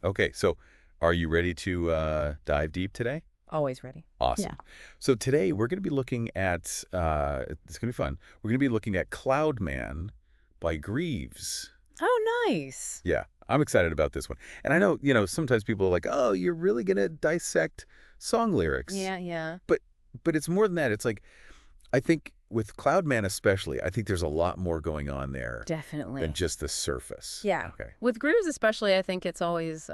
Okay, so are you ready to dive deep today? Always ready. Awesome. Yeah. So today we're going to be looking at, it's going to be fun. We're going to be looking at Cloud Man by Grieves. Oh, nice. Yeah, I'm excited about this one. And I know, sometimes people are like, oh, you're really going to dissect song lyrics. Yeah. But it's more than that. It's like, I think with Cloud Man especially, I think there's a lot more going on there than Definitely. just the surface. Yeah. Okay. With Grieves especially, I think it's always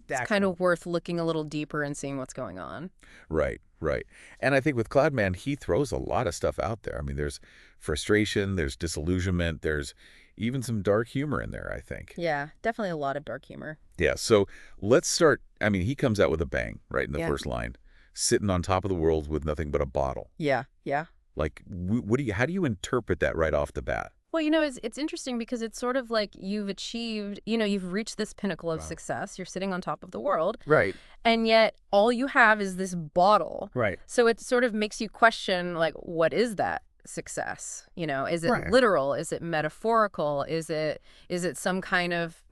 it's kind of worth looking a little deeper and seeing what's going on. Right, right. And I think with Cloudman, he throws a lot of stuff out there. I mean, there's frustration, there's disillusionment, there's even some dark humor in there, I think. Yeah, definitely a lot of dark humor. Yeah, so let's start. I mean, he comes out with a bang, right, in the Yeah. first line. Sitting on top of the world with nothing but a bottle. Yeah. Like, how do you interpret that right off the bat? Well, it's interesting because it's sort of like you've achieved, you've reached this pinnacle of Wow. success. You're sitting on top of the world. Right. And yet all you have is this bottle. Right. So it sort of makes you question, like, what is that success? Is it Right. literal? Is it metaphorical? Is it some kind of,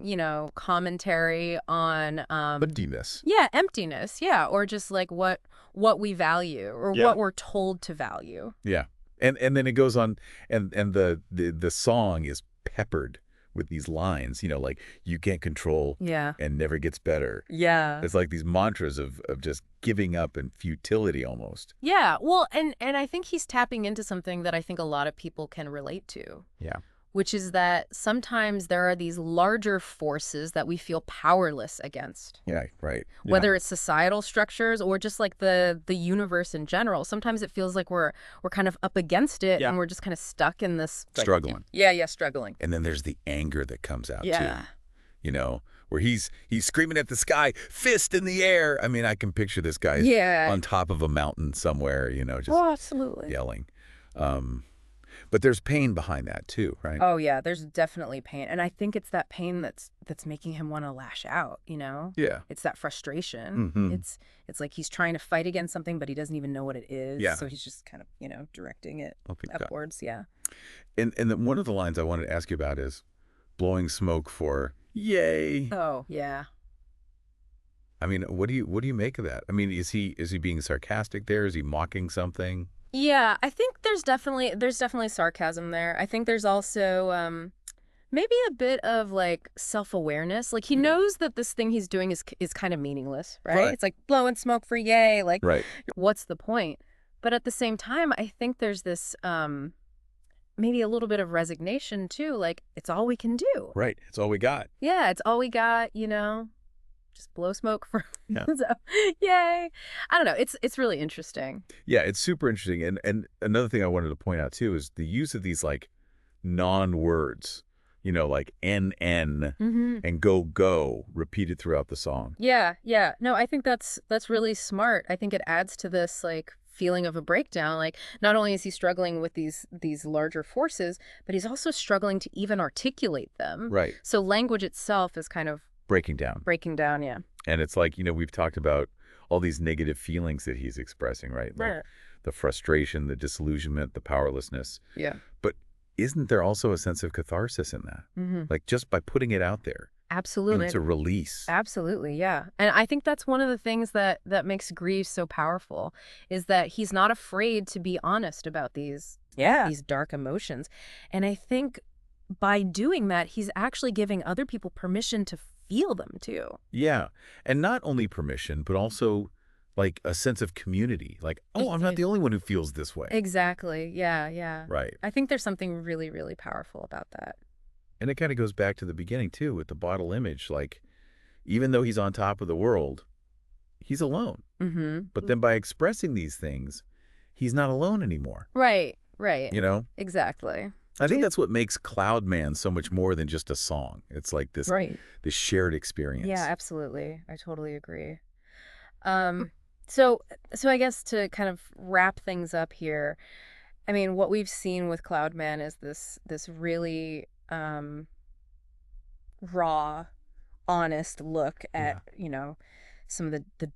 commentary on Emptiness. yeah, emptiness, yeah, or just like what we value or Yeah. what we're told to value. Yeah. And then it goes on, and the song is peppered with these lines, like, you can't control Yeah. and never gets better. Yeah. It's like these mantras of just giving up and futility almost. Yeah. Well, and I think he's tapping into something that I think a lot of people can relate to. Yeah. Which is that sometimes there are these larger forces that we feel powerless against. Yeah, right. Yeah. Whether it's societal structures or just like the universe in general. Sometimes it feels like we're kind of up against it Yeah. and we're just kind of stuck in this Struggling. Yeah, struggling. And then there's the anger that comes out Yeah. too. Where he's screaming at the sky, fist in the air. I mean, I can picture this guy Yeah. on top of a mountain somewhere, just Oh, absolutely. yelling. But there's pain behind that too, right? Oh yeah, there's definitely pain. And I think it's that pain that's making him want to lash out, Yeah. It's that frustration. Mhm. It's like he's trying to fight against something, but he doesn't even know what it is. Yeah. So he's just kind of, directing it Okay. got it. upwards. Yeah. And then one of the lines I wanted to ask you about is blowing smoke for yay. Oh yeah. I mean, what do you make of that? I mean, is he being sarcastic there? Is he mocking something? Yeah, I think there's definitely sarcasm there. I think there's also maybe a bit of like self-awareness. Like he knows that this thing he's doing is kind of meaningless, right? Right. It's like blowing smoke for yay, like Right. what's the point? But at the same time, I think there's this maybe a little bit of resignation too, like it's all we can do. Right. It's all we got. Yeah, it's all we got, just blow smoke for Yeah. so, yay. I don't know. It's really interesting. Yeah, it's super interesting. And another thing I wanted to point out too is the use of these like non-words, like NN Mm-hmm. and go repeated throughout the song. Yeah. No, I think that's really smart. I think it adds to this like feeling of a breakdown. Like not only is he struggling with these larger forces, but he's also struggling to even articulate them. Right. So language itself is kind of Breaking down. yeah. And it's like, we've talked about all these negative feelings that he's expressing, right? Like Right. the frustration, the disillusionment, the powerlessness. Yeah. But isn't there also a sense of catharsis in that? Mm-hmm. Like just by putting it out there, Absolutely. it's a release. Absolutely, yeah. And I think that's one of the things that makes Grieves so powerful is that he's not afraid to be honest about these dark emotions. And I think by doing that, he's actually giving other people permission to feel them too. Yeah. And not only permission, but also like a sense of community. Like, oh, I'm not the only one who feels this way. Exactly. Yeah. Right. I think there's something really, really powerful about that. And it kind of goes back to the beginning too with the bottle image. Like, even though he's on top of the world, he's alone. Mm-hmm. But then by expressing these things, he's not alone anymore. Right. Exactly. I think that's what makes Cloud Man so much more than just a song. It's like this shared experience. Yeah, absolutely. I totally agree. So I guess to kind of wrap things up here, I mean, what we've seen with Cloud Man is this really raw, honest look at, some of the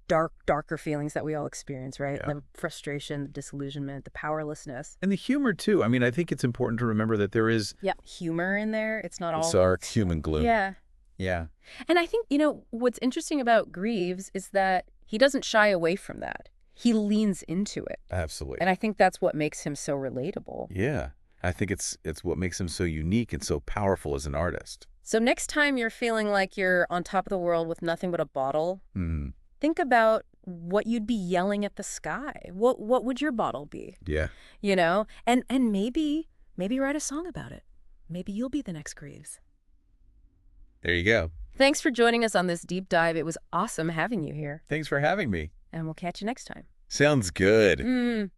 darker feelings that we all experience, right? Yeah. The frustration, the disillusionment, the powerlessness. And the humor too. I mean, I think it's important to remember that there is Yeah, humor in there. It's not all dark human gloom. Yeah. Yeah, And I think, what's interesting about Greaves is that he doesn't shy away from that. He leans into it. absolutely. And I think that's what makes him so relatable. Yeah. I think it's what makes him so unique and so powerful as an artist. So next time you're feeling like you're on top of the world with nothing but a bottle, Hmm. think about what you'd be yelling at the sky. What would your bottle be? Yeah. And maybe write a song about it. Maybe you'll be the next Greaves. There you go. Thanks for joining us on this deep dive. It was awesome having you here. Thanks for having me. And we'll catch you next time. Sounds good.